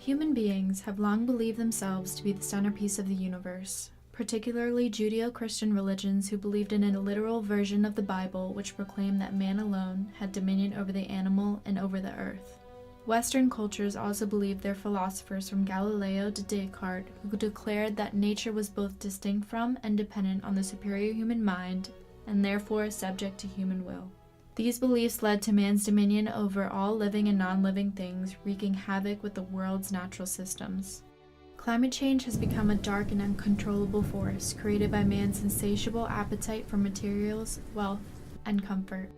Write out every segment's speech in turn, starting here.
Human beings have long believed themselves to be the centerpiece of the universe, particularly Judeo-Christian religions who believed in a literal version of the Bible which proclaimed that man alone had dominion over the animal and over the earth. Western cultures also believed their philosophers from Galileo to Descartes, who declared that nature was both distinct from and dependent on the superior human mind, and therefore subject to human will. These beliefs led to man's dominion over all living and non-living things, wreaking havoc with the world's natural systems. Climate change has become a dark and uncontrollable force created by man's insatiable appetite for materials, wealth, and comfort.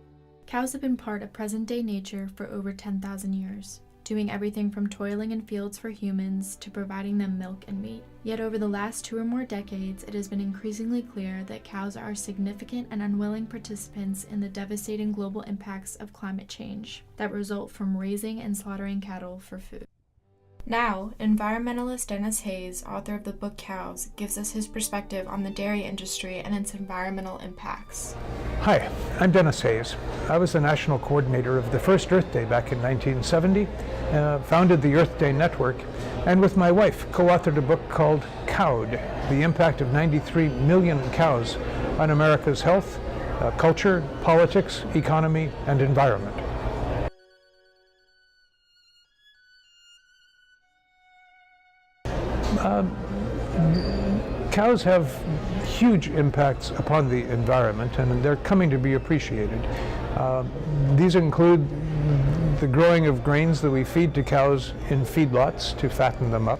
Cows have been part of present-day nature for over 10,000 years, doing everything from toiling in fields for humans to providing them milk and meat. Yet over the last 2 or more decades, it has been increasingly clear that cows are significant and unwilling participants in the devastating global impacts of climate change that result from raising and slaughtering cattle for food. Now, environmentalist Dennis Hayes, author of the book Cows, gives us his perspective on the dairy industry and its environmental impacts. Hi, I'm Dennis Hayes. I was the national coordinator of the first Earth Day back in 1970, founded the Earth Day Network, and with my wife co-authored a book called Cowed, the impact of 93 million cows on America's health, culture, politics, economy, and environment. Cows have huge impacts upon the environment, and they're coming to be appreciated. These include the growing of grains that we feed to cows in feedlots to fatten them up.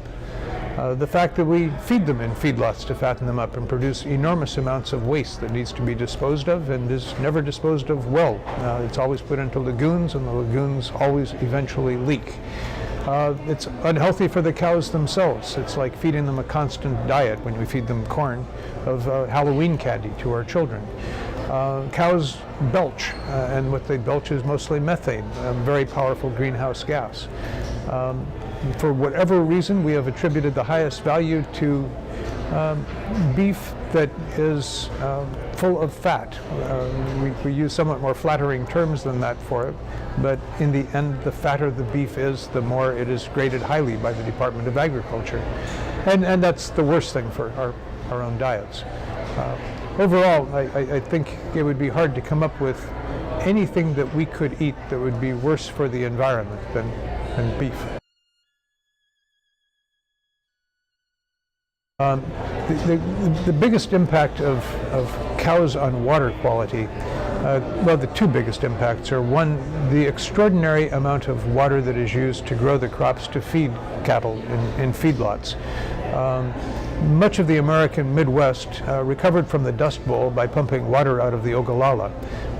The fact that we feed them in feedlots to fatten them up and produce enormous amounts of waste that needs to be disposed of and is never disposed of well. It's always put into lagoons, and the lagoons always eventually leak. It's unhealthy for the cows themselves. It's like feeding them a constant diet when we feed them corn of Halloween candy to our children. Cows belch, and what they belch is mostly methane, a very powerful greenhouse gas. For whatever reason, we have attributed the highest value to beef that is full of fat. We use somewhat more flattering terms than that for it, but in the end, the fatter the beef is, the more it is graded highly by the Department of Agriculture. And that's the worst thing for our own diets. Overall, I think it would be hard to come up with anything that we could eat that would be worse for the environment than beef. The biggest impact of cows on water quality, well, the two biggest impacts are, one, the extraordinary amount of water that is used to grow the crops to feed cattle in feedlots. Much of the American Midwest recovered from the Dust Bowl by pumping water out of the Ogallala.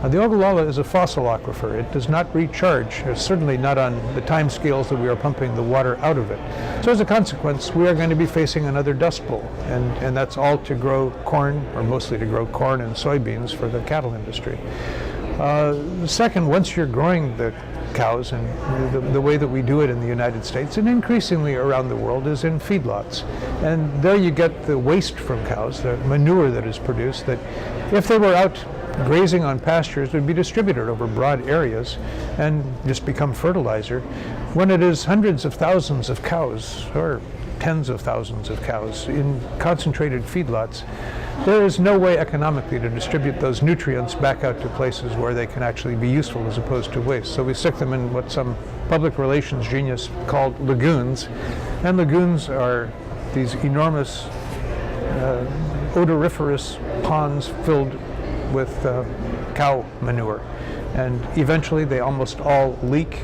The Ogallala is a fossil aquifer. It does not recharge, certainly not on the time scales that we are pumping the water out of it. So as a consequence, we are going to be facing another Dust Bowl, and that's all to grow corn, or mostly to grow corn and soybeans for the cattle industry. Second, once you're growing the cows, and the way that we do it in the United States and increasingly around the world is in feedlots. And there you get the waste from cows, the manure that is produced, that if they were out grazing on pastures would be distributed over broad areas and just become fertilizer. When it is hundreds of thousands of cows, or tens of thousands of cows in concentrated feedlots, there is no way economically to distribute those nutrients back out to places where they can actually be useful as opposed to waste. So we stick them in what some public relations genius called lagoons, and lagoons are these enormous odoriferous ponds filled with cow manure, and eventually they almost all leak.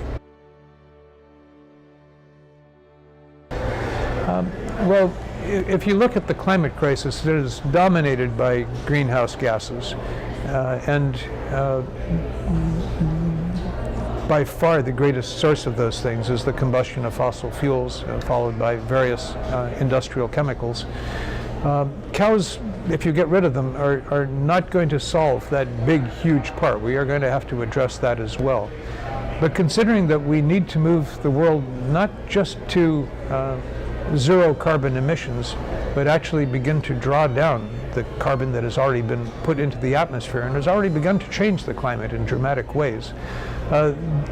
Well, if you look at the climate crisis, it is dominated by greenhouse gases, and by far the greatest source of those things is the combustion of fossil fuels, followed by various industrial chemicals. Cows, if you get rid of them, are not going to solve that big, huge part. We are going to have to address that as well. But considering that we need to move the world not just to zero carbon emissions, but actually begin to draw down the carbon that has already been put into the atmosphere and has already begun to change the climate in dramatic ways,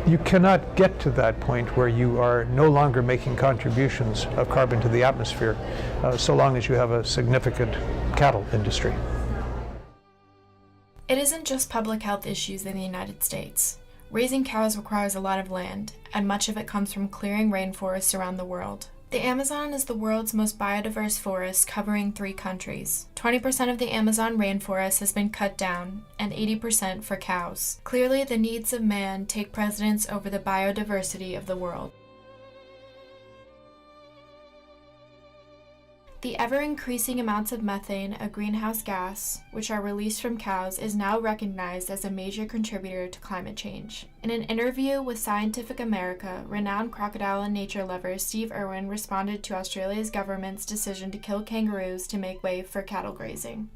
You cannot get to that point where you are no longer making contributions of carbon to the atmosphere so long as you have a significant cattle industry. It isn't just public health issues in the United States. Raising cows requires a lot of land, and much of it comes from clearing rainforests around the world. The Amazon is the world's most biodiverse forest, covering 3 countries. 20% of the Amazon rainforest has been cut down, and 80% for cows. Clearly, the needs of man take precedence over the biodiversity of the world. The ever-increasing amounts of methane, a greenhouse gas, which are released from cows, is now recognized as a major contributor to climate change. In an interview with Scientific America, renowned crocodile and nature lover Steve Irwin responded to Australia's government's decision to kill kangaroos to make way for cattle grazing.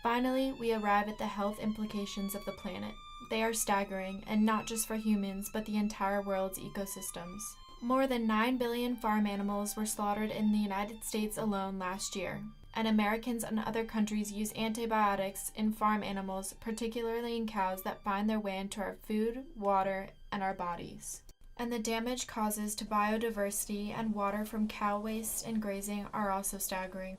Finally, we arrive at the health implications of the planet. They are staggering, and not just for humans, but the entire world's ecosystems. More than 9 billion farm animals were slaughtered in the United States alone last year, and Americans and other countries use antibiotics in farm animals, particularly in cows, that find their way into our food, water, and our bodies. And the damage causes to biodiversity and water from cow waste and grazing are also staggering.